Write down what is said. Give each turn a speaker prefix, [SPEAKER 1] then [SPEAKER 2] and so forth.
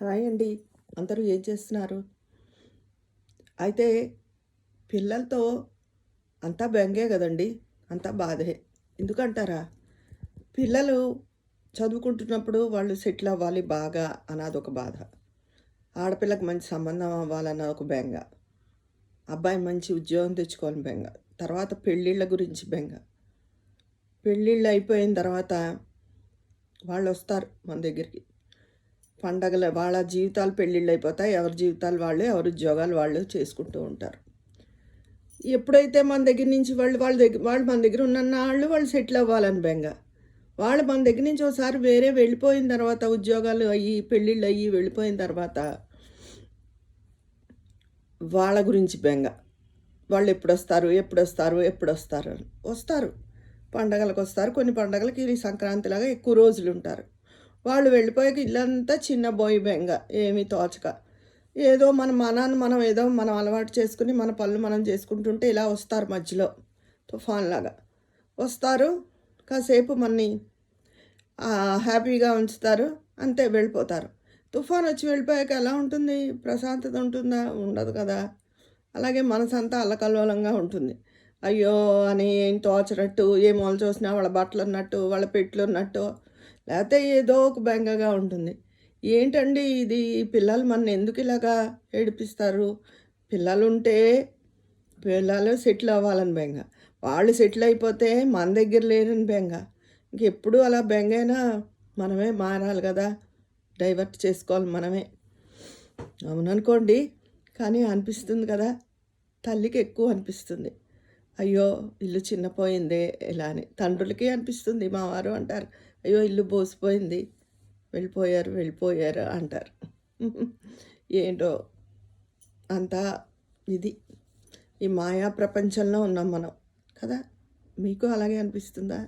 [SPEAKER 1] Hi అండి. అందరూ ఏం చేస్తున్నారు? అయితే పిల్లలతో అంతా బెంగే గదండీ! అంతా బాధే. ఎందుకంటారా? పిల్లలు చదువుకుంటున్నప్పుడు వాళ్ళు సెటిల్ అవ్వాలి బాగా అన్నదొక బాధ. ఆడపిల్లకి మంచి సంబంధం అవ్వాలన్న ఒక బెంగ. అబ్బాయి మంచి ఉద్యోగం తెచ్చుకోవాలని బెంగ. తర్వాత పెళ్ళిళ్ళ గురించి బెంగ. పెళ్ళిళ్ళు అయిపోయిన తర్వాత వాళ్ళొస్తారు మన దగ్గరికి. పండగల వాళ్ళ జీవితాలు పెళ్ళిళ్ళు అయిపోతాయి. ఎవరి జీవితాలు వాళ్ళే, ఎవరి ఉద్యోగాలు వాళ్ళు చేసుకుంటూ ఉంటారు. ఎప్పుడైతే మన దగ్గర నుంచి వాళ్ళు మన దగ్గర ఉన్నన్నాళ్ళు వాళ్ళు సెటిల్ అవ్వాలని బెంగ. వాళ్ళు మన దగ్గర నుంచి ఒకసారి వేరే వెళ్ళిపోయిన తర్వాత ఉద్యోగాలు అయ్యి, పెళ్ళిళ్ళు అయ్యి వెళ్ళిపోయిన తర్వాత వాళ్ళ గురించి బెంగ. వాళ్ళు ఎప్పుడొస్తారు అని. వస్తారు. పండగలకొస్తారు. కొన్ని పండగలకి సంక్రాంతిలాగా ఎక్కువ రోజులు ఉంటారు. వాళ్ళు వెళ్ళిపోయాక ఇల్లంతా చిన్నబోయి బెంగ. ఏమీ తోచక. ఏదో మన మనాన్ని మనం అలవాటు చేసుకుని మన పనులు మనం చేసుకుంటుంటే ఇలా వస్తారు మధ్యలో తుఫాన్లాగా. వస్తారు. కాసేపు మనని హ్యాపీగా ఉంచుతారు. అంతే వెళ్ళిపోతారు. తుఫాన్ వచ్చి వెళ్ళిపోయాక ఎలా ఉంటుంది? ప్రశాంతత ఉంటుందా? ఉండదు కదా! అలాగే మనసంతా అల్లకల్లోలంగా ఉంటుంది. అయ్యో! అని ఏం తోచనట్టు, ఏ మూల చూసినా వాళ్ళ బట్టలున్నట్టు, వాళ్ళ పెట్లున్నట్టు, లేతే ఏదో ఒక బెంగగా ఉంటుంది. ఏంటండి ఇది? పిల్లలు మనల్ని ఎందుకు ఇలాగా ఏడిపిస్తారు? పిల్లలుంటే పిల్లలు సెటిల్ అవ్వాలని బెంగ. వాళ్ళు సెటిల్ అయిపోతే మన దగ్గర లేరని బెంగ. ఇంకెప్పుడు అలా బెంగైనా మనమే మారాలి కదా! డైవర్ట్ చేసుకోవాలి మనమే. అవుననుకోండి. కానీ అనిపిస్తుంది కదా! తల్లికి ఎక్కువ అనిపిస్తుంది. అయ్యో! ఇల్లు చిన్నపోయిందే ఇలా అని. తండ్రులకి అనిపిస్తుంది. మా వారు అంటారు, అయ్యో! ఇల్లు బోసిపోయింది. వెళ్ళిపోయారు అంటారు. ఏంటో అంతా ఇది. ఈ మాయా ప్రపంచంలో ఉన్నాం మనం కదా! మీకు అలాగే అనిపిస్తుందా?